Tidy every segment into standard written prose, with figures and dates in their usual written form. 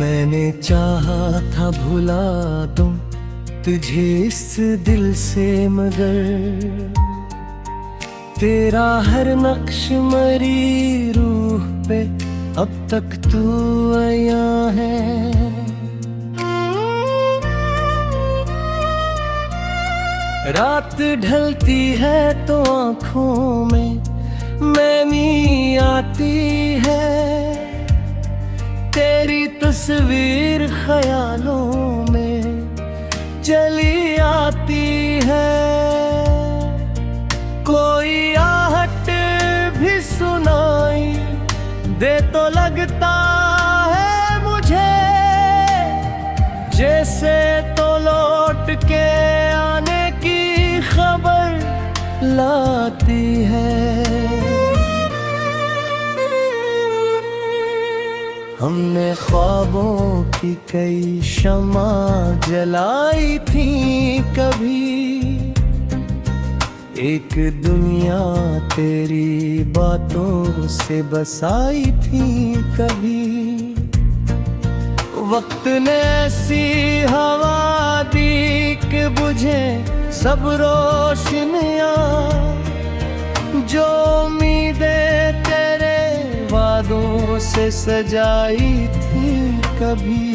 मैंने चाहा था भुला दूं तुझे इस दिल से, मगर तेरा हर नक्श मरी रूह पे अब तक तू आया है। रात ढलती है तो आँखों में मैनी आती है, तेरी तस्वीर ख्यालों में चली आती है। कोई आहट भी सुनाई दे तो लगता है मुझे जैसे तो लौट के आने की खबर लाती है। हमने ख्वाबों की कई शमा जलाई थी कभी, एक दुनिया तेरी बातों से बसाई थी कभी। वक्त ने ऐसी हवा दी कि बुझे सब रोशनियाँ, जो उम्मीदें तेरे वादों से सजाई थी कभी।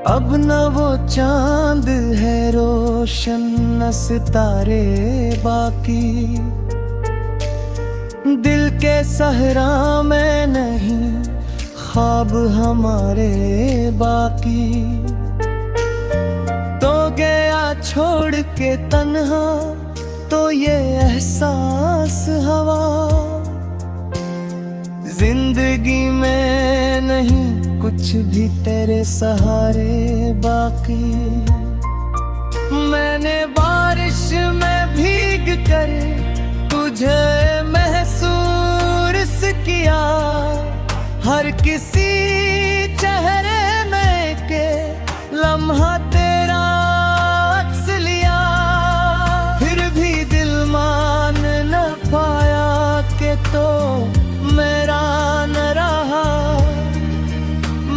अब न वो चांद है रोशन न सितारे बाकी, दिल के सहरा में नहीं ख्वाब हमारे बाकी। तो गया छोड़ के तन्हा तो ये एहसास हवा, जिंदगी में नहीं कुछ भी तेरे सहारे बाकी। मैंने बारिश में भीग कर तुझे महसूस किया, हर किसी चेहरे में के लम्हा तेरा अक्स लिया। फिर भी दिल मान न पाया कि तो मेरा न रहा,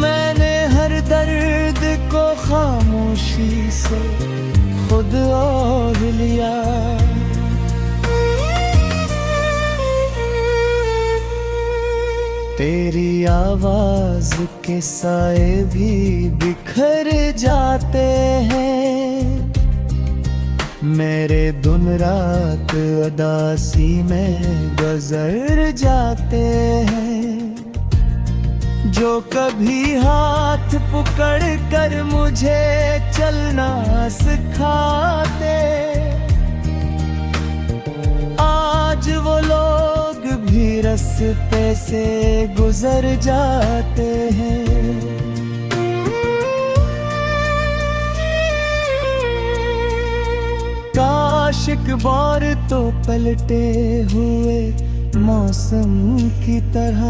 मैंने हर दर्द को खामोशी से खुद ओढ़ लिया। तेरी आवाज के साए भी बिखर जाते हैं, मेरे दिन रात उदासी में गुजर जाते हैं। जो कभी हाथ पकड़ कर मुझे चलना सिखाते, आज वो लोग भी रास्ते से गुजर जाते हैं। काश एक बार तो पलटे हुए मौसम की तरह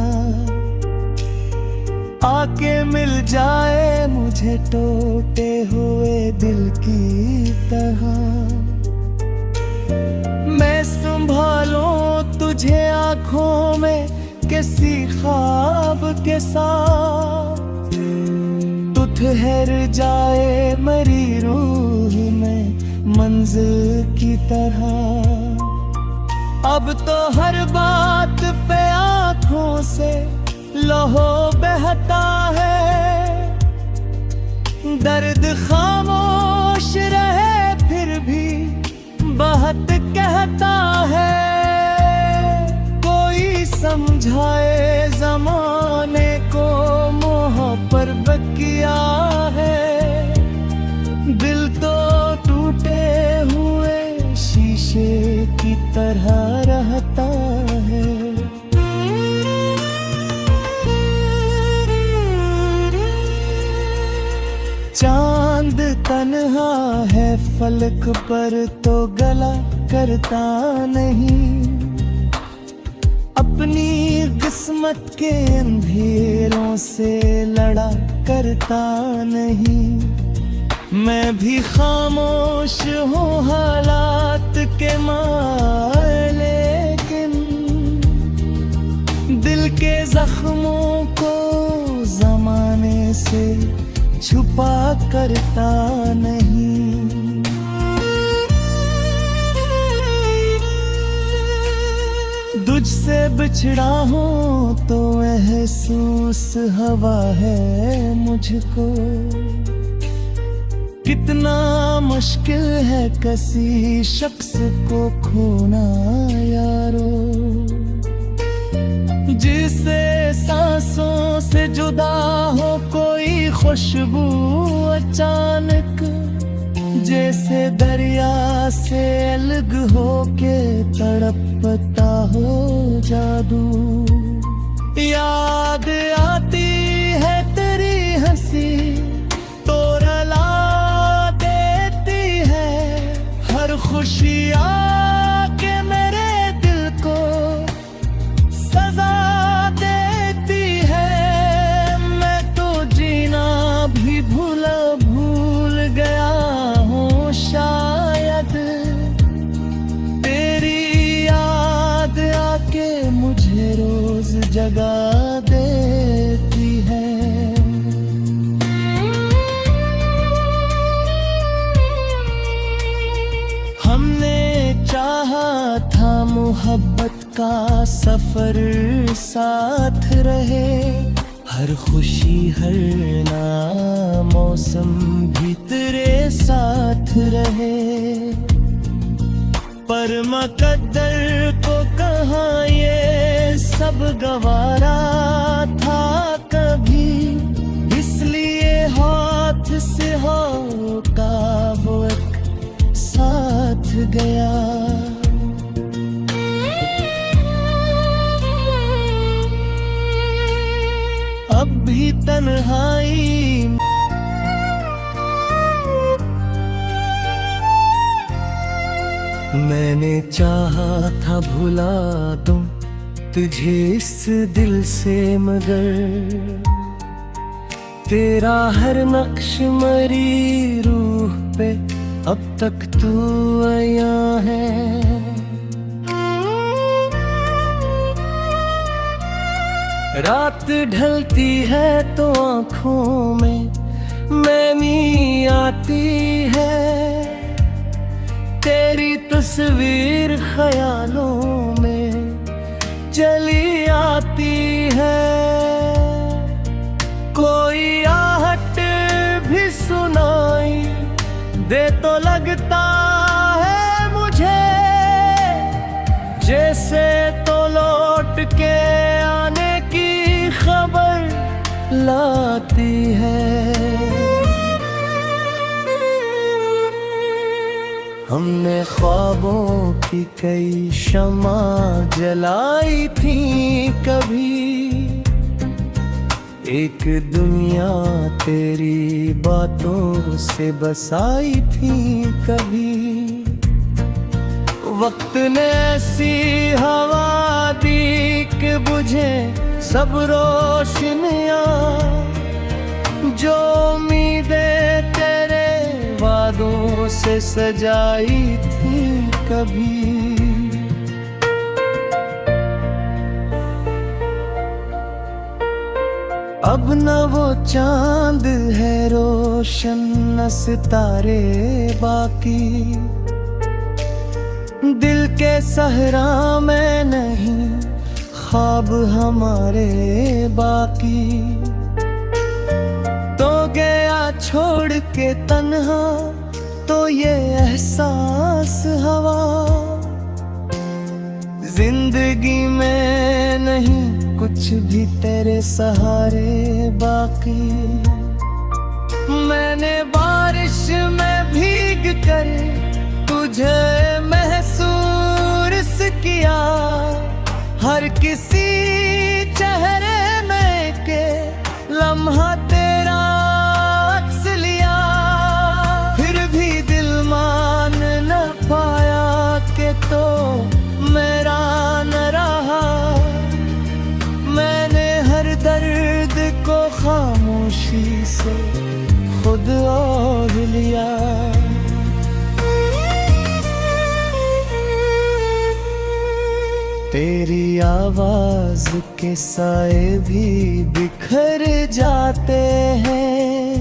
आके मिल जाए मुझे टूटे हुए दिल की तरह। मैं संभालूं तुझे आँखों में किसी ख्वाब के साथ, तू ठहर जाए मेरी रूह में मंजिल की तरह। अब तो हर बात पे आँखों से लहू बहता है, दर्द खामोश रहे फिर भी बहुत कहता है। कोई समझाए जमाने को मोह पर बकिया है, दिल तो टूटे हुए शीशे की तरह रहता है। चांद तन्हा है फलक पर तो गला करता नहीं, अपनी किस्मत के अंधेरों से लड़ा करता नहीं। मैं भी खामोश हूँ हालात के मार, लेकिन जख्मों को जमाने से छुपा करता नहीं। तुझसे बिछड़ा हूँ तो महसूस हवा है मुझको। कितना मुश्किल है किसी शख्स को खोना यारो, जिसे सांसों से जुदा हो कोई खुशबू अचानक, जैसे दरिया से अलग होके तड़पता हो जादू। याद आती है तेरी हंसी तो रुला देती है, हर खुशी आके मेरे दिल को सजा देती है। मैं तो जीना भी भूल गया हूँ शायद, तेरी याद आके मुझे रोज जगा देती है। हमने चाहा था मोहब्बत का सफर साथ रहे, हर खुशी हर ना मौसम भी तेरे साथ रहे। पर मुकद्दर को कहाँ ये सब गवारा था कभी, इसलिए हाथ से होका वो एक साथ गया। अब भी तन्हाई मैंने चाहा था भुला दूं तुझे इस दिल से, मगर तेरा हर नक्श मरी रूह पे अब तक तू आया है। रात ढलती है तो आँखों में मैनी आती है, तेरी तस्वीर ख्यालों में चली आती है। कोई आहट भी सुनाई दे तो लगता है मुझे, जैसे तो लौट के आने की खबर लाती है। हमने ख्वाबों की कई शमा जलाई थी कभी, एक दुनिया तेरी बातों से बसाई थी कभी। वक्त ने ऐसी हवा दी कि बुझे सब रोशनियाँ, जो उम्मीदें तेरे वादों से सजाई थी कभी। अब न वो चांद है रोशन न सितारे बाकी, दिल के सहरा में नहीं ख्वाब हमारे बाकी। तो गया छोड़ के तन्हा तो ये एहसास हवा, जिंदगी में नहीं कुछ भी तेरे सहारे बाकी। मैंने बारिश में भीग कर तुझे महसूस किया, हर किसी चेहरे में के लम्हा तेरा अक्स लिया। फिर भी दिल मान न पाया कि तो मेरा न रहा, मैंने हर दर्द को खामोशी से खुद ओढ़ लिया। तेरी आवाज के साए भी बिखर जाते हैं,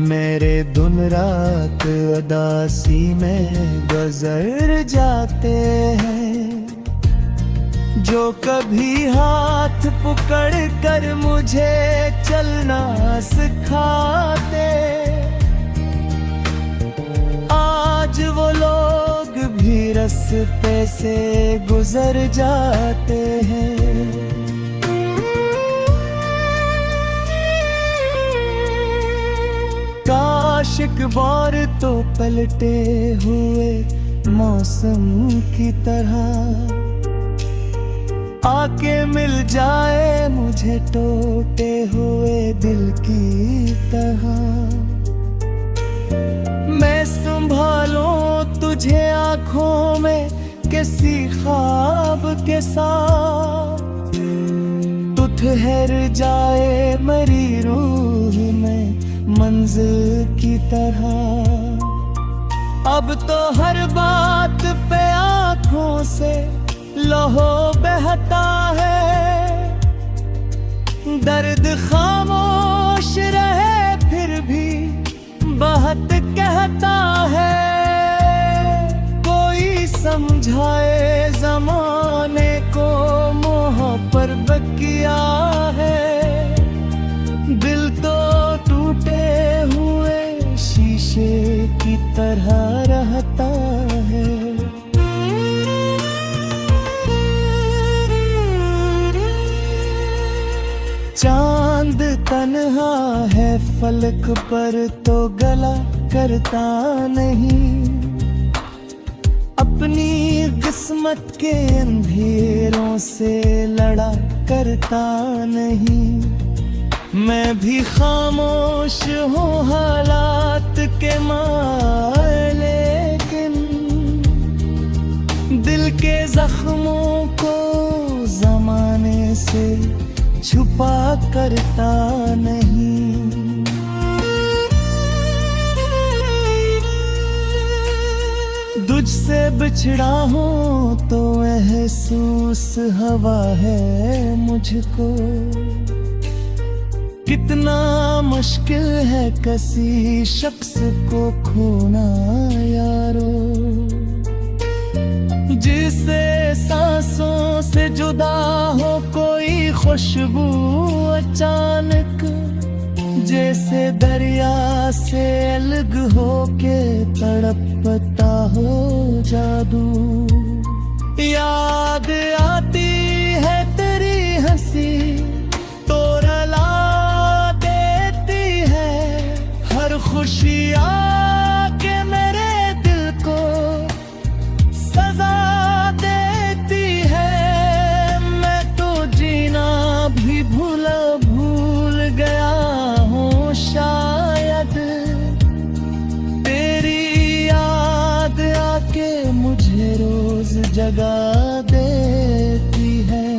मेरे दिन रात उदासी में गुजर जाते हैं। जो कभी हाथ पकड़ कर मुझे चलना सिखाते, आज वो लोग भी रास्ते से गुजर जाते हैं। काश एक बार तो पलटे हुए मौसम की तरह आके मिल जाए मुझे टूटे हुए दिल की तरह। मैं संभालूं तुझे आँखों में किसी ख्वाब के साथ, तू ठहर जाए मेरी रूह में मंजिल की तरह। अब तो हर बात पे आँखों से लहू बहता है, दर्द खामोश रहे फिर भी बहुत कहता है। कोई समझाए ज़माने को मोहब्बत बकिया है, दिल तो टूटे हुए शीशे की तरह रहता है। चांद तन्हा है फलक पर तो गला करता नहीं, अपनी किस्मत के अंधेरों से लड़ा करता नहीं। मैं भी खामोश हूँ हालात के मार, लेकिन दिल के जख्मों को जमाने से छुपा करता नहीं। तुझसे बिछड़ा हूँ तो महसूस हवा है मुझको, कितना मुश्किल है किसी शख्स को खोना यारो, जिसे सांसों से जुदा हो कोई खुशबू अचानक, जैसे दरिया से अलग होके तड़पता हो जादू। याद आती है तेरी हंसी तो रुला देती है, हर खुशी आके मेरे दिल को सजा देती है। मैं तो जीना भी भूल गया हूँ शायद, तेरी याद आके मुझे रोज जगा देती है।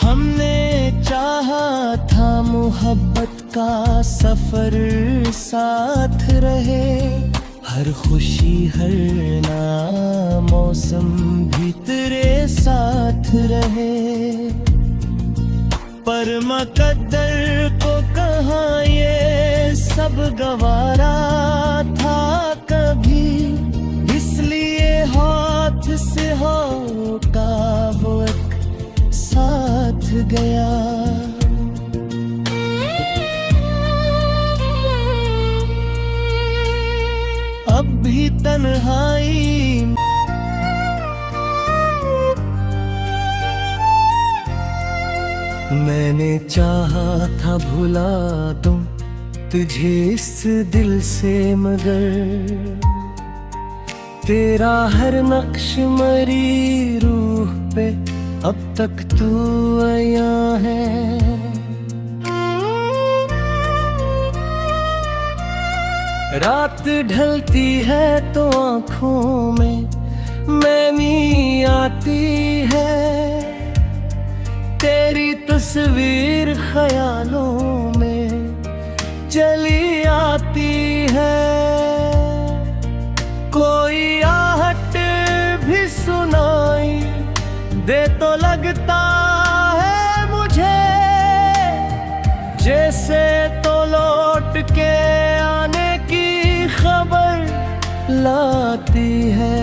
हमने चाहा था मोहब्बत का सफर साथ रहे, हर खुशी हर ना मौसम भी तेरे साथ रहे, पर मुकद्दर को कहाँ ये सब गवारा था कभी, इसलिए हाथ से होका वो एक साथ गया। अब भी तन्हाई मैंने चाहा था भुला दूं तुझे इस दिल से, मगर तेरा हर नक्श मरी रूह पे अब तक तू आया है। रात ढलती है तो आँखों में मैनी आती है, तेरी तस्वीर ख्यालों में चली आती है। जलाती है।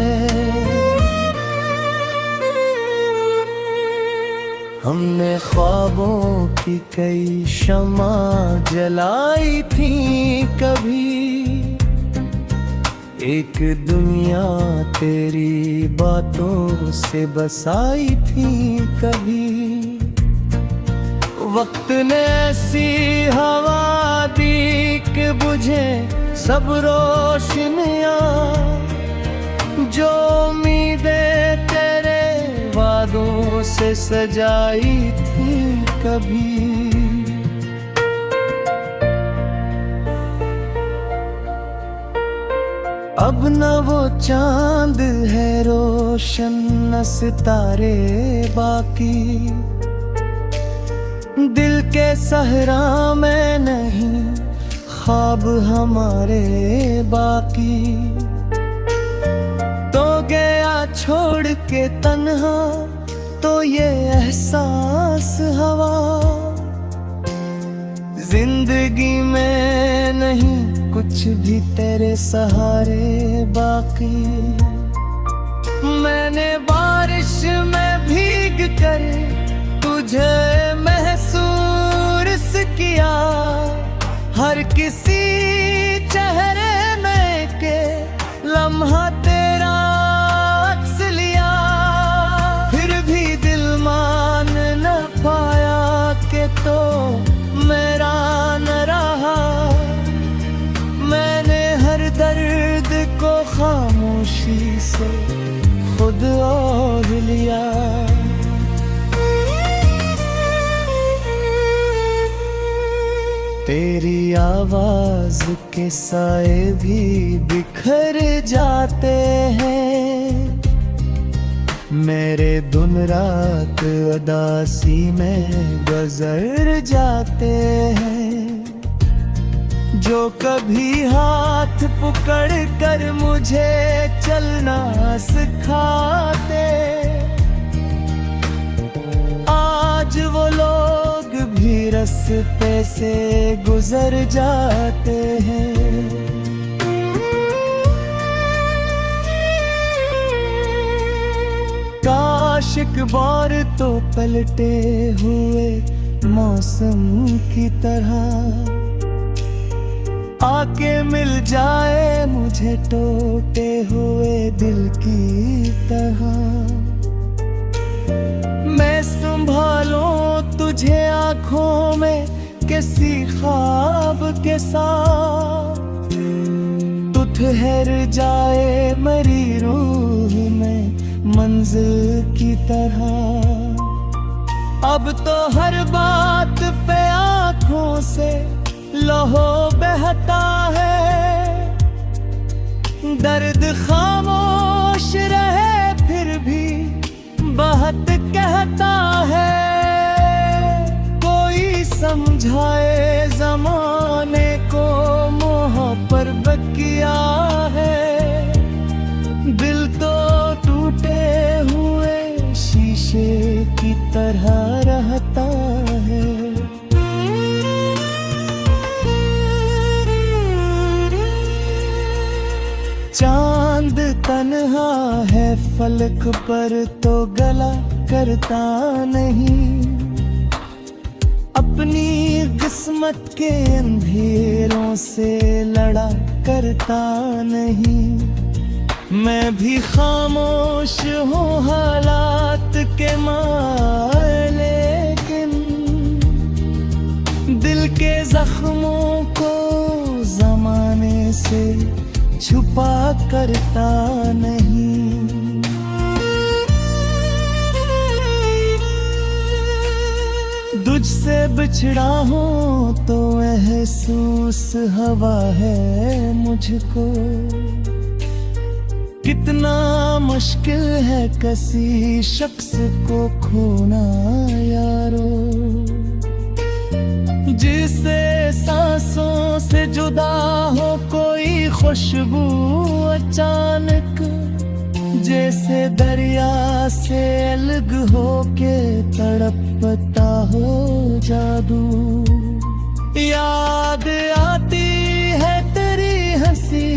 हमने ख्वाबों की कई शमा जलाई थी कभी, एक दुनिया तेरी बातों से बसाई थी कभी। वक्त ने ऐसी हवा दी कि बुझे सब रोशनियाँ, जो उम्मीदें तेरे वादों से सजाई थी कभी। अब न वो चांद है रोशन, न सितारे बाकी, दिल के सहरा में नहीं ख्वाब हमारे बाकी। तो गया छोड़ के तन्हा तो ये एहसास हवा, जिंदगी में नहीं कुछ भी तेरे सहारे बाकी। मैंने बारिश में भीग कर तुझे महसूस किया, हर किसी चेहरे में के लम्हा तेरा अक्स लिया। फिर भी दिल मान न पाया कि तो मेरा न रहा, मैंने हर दर्द को खामोशी से खुद ओढ़ लिया। तेरी आवाज के साए भी बिखर जाते हैं, मेरे दिन रात उदासी में गुजर जाते हैं। जो कभी हाथ पकड़ कर मुझे चलना सिखाते, आज वो लोग भी रास्ते से गुजर जाते हैं। काश एक बार तो पलटे हुए मौसम की तरह आके मिल जाए मुझे टूटे हुए दिल की तरह। मैं संभालूं तुझे आँखों में किसी ख्वाब के साथ, तू ठहर जाए मेरी रूह में मंजिल की तरह। अब तो हर बात पे आँखों से लहू बहता है, दर्द खामोश रहे फिर भी बहुत कहता है। कोई समझाए जमाने को मोह पर बकिया है, दिल तो टूटे हुए शीशे की तरह रहता है। चांद तन्हा है फलक पर तो गला करता नहीं, अपनी किस्मत के अंधेरों से लड़ा करता नहीं। मैं भी खामोश हूँ हालात के मारे, लेकिन दिल के जख्मों को जमाने से छुपा करता नहीं। तुझसे बिछड़ा हूँ तो महसूस हवा है मुझको, कितना मुश्किल है किसी शख्स को खोना यारो, जिसे सांसों से जुदा हो कोई खुशबू अचानक, जैसे दरिया से अलग हो के तड़पता हो जादू। याद आती है तेरी हंसी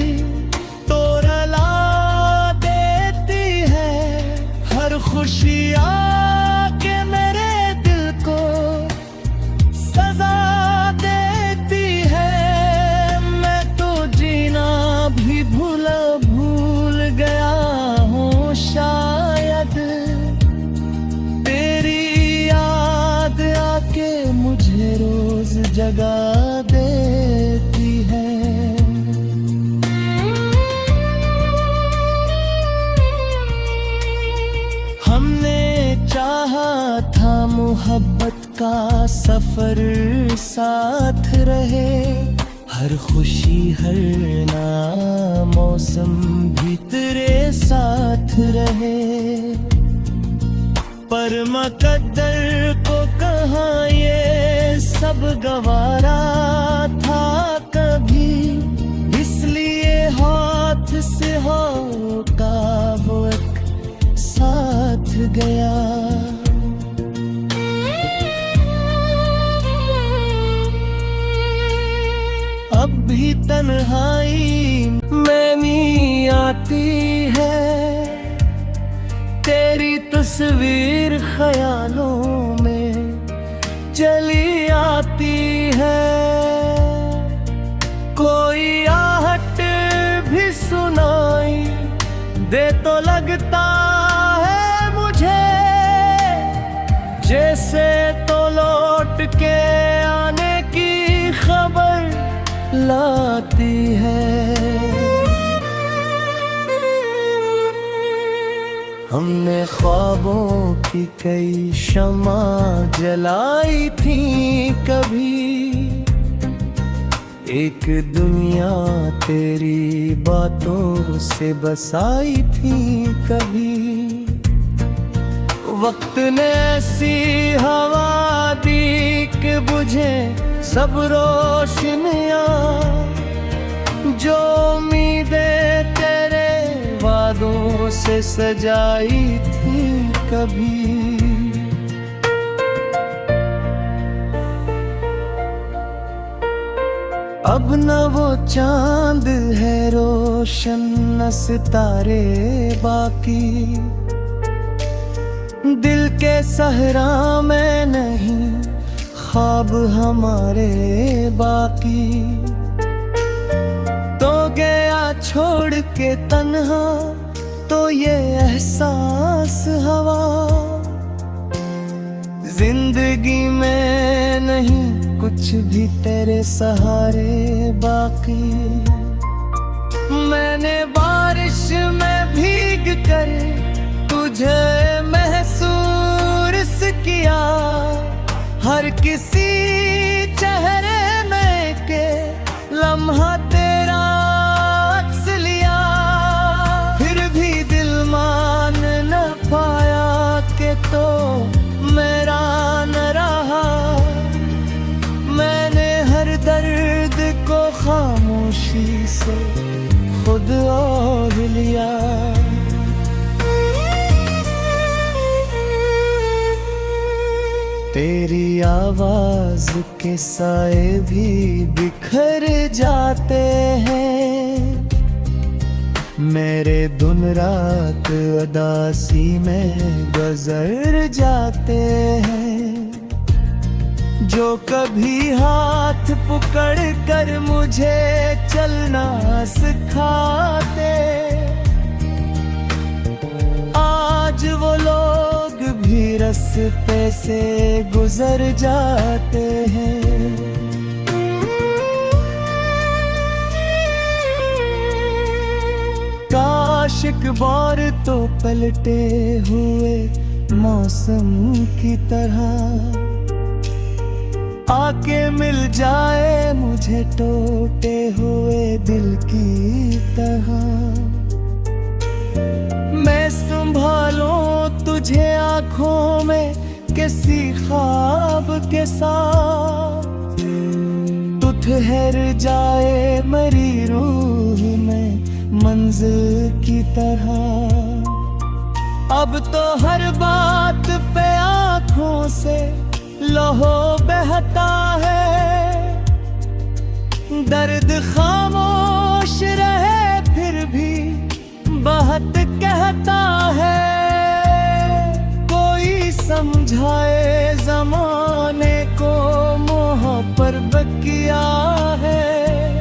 तो जगा देती है। हमने चाहा था मोहब्बत का सफर साथ रहे, हर खुशी हर ना मौसम भी तेरे साथ रहे। पर मुकद्दर को कहाँ ये सब गवारा था कभी, इसलिए हाथ से होका वो एक साथ गया। अब भी तन्हाई में नी आती है, तेरी तस्वीर ख्यालों में चली आती है। कोई आहट भी सुनाई दे तो लगता है मुझे, जैसे तो लौट के आने की खबर लाती है। हमने ख्वाबों की कई शमा जलाई थी कभी, एक दुनिया तेरी बातों से बसाई थी कभी। वक्त ने ऐसी हवा दी कि बुझे सब रोशनियाँ, जो उम्मीदें तेरे वादों से सजाई थी कभी। अब न वो चांद है रोशन न सितारे बाकी, दिल के सहरा में नहीं ख्वाब हमारे बाकी। तो गया छोड़ के तन्हा तो ये एहसास हवा, जिंदगी में नहीं कुछ भी तेरे सहारे बाकी। मैंने बारिश में भीग कर तुझे महसूस किया, हर किसी चेहरे में के लम्हा तेरा अक्स लिया। फिर भी दिल मान न पाया कि तो मेरा न रहा, मैंने हर दर्द को खामोशी से खुद ओढ़ लिया। तेरी आवाज के साए भी बिखर जाते हैं, मेरे दिन रात उदासी में गुजर जाते हैं। जो कभी हाथ पकड़ कर मुझे चलना सिखाते, आज वो लोग भी रास्ते से गुजर जाते हैं। काश एक बार तो पलटे हुए मौसम की तरह आके मिल जाए मुझे टूटे हुए दिल की तरह। मैं संभालूं तुझे आँखों में किसी ख्वाब के साथ, तू ठहर जाए मेरी रूह में मंजिल की तरह। अब तो हर बात पे आँखों से लहू बहता है, दर्द खामोश रहे फिर भी बहुत कहता है। कोई समझाए जमाने को मोह पर बकिया है,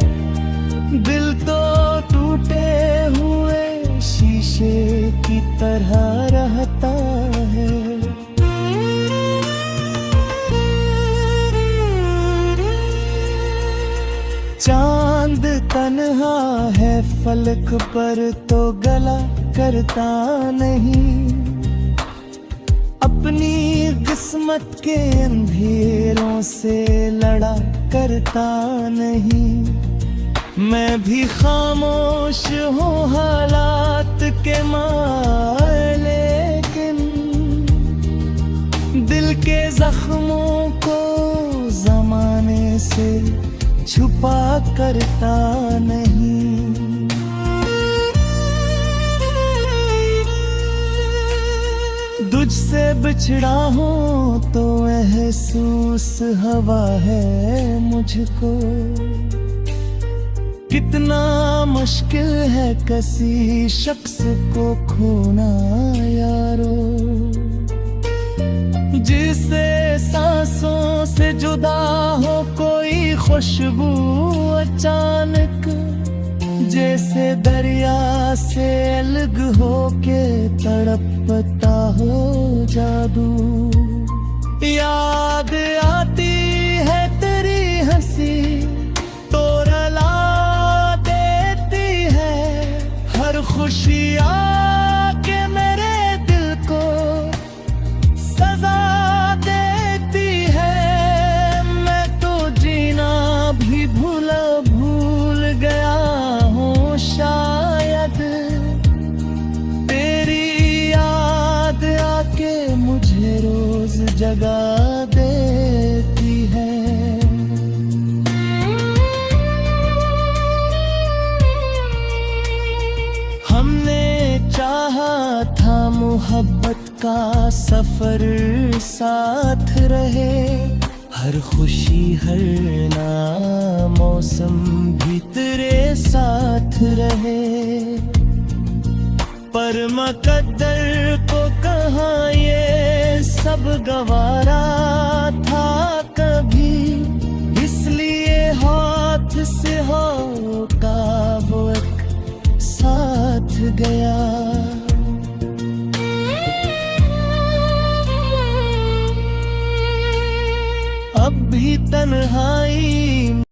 दिल तो टूटे हुए शीशे की तरह रहता है। चांद तन्हा है फलक पर तो गला करता नहीं, अपनी किस्मत के अंधेरों से लड़ा करता नहीं। मैं भी खामोश हूँ हालात के मारे, लेकिन दिल के जख्मों को जमाने से छुपा करता नहीं। तुझसे बिछड़ा हूँ तो महसूस हवा है मुझको, कितना मुश्किल है किसी शख्स को खोना यारो, जिसे सांसों से जुदा हो कोई खुशबू अचानक, जैसे दरिया से अलग होके तड़पता हो जादू। याद आती है तेरी हंसी तो रुला देती है, हर खुशी आके मेरे दिल को सजा देती है। मैं तो जीना भी भूल गया हूँ शायद, तेरी याद आके मुझे रोज जगा देती है। हमने चाहा था मोहब्बत का सफर साथ रहे, हर खुशी हर ना मौसम भी तेरे साथ रहे, पर मकद्दर को कहाँ ये सब गवारा था कभी, इसलिए हाथ से होका वो एक साथ गया। अब भी तन्हाई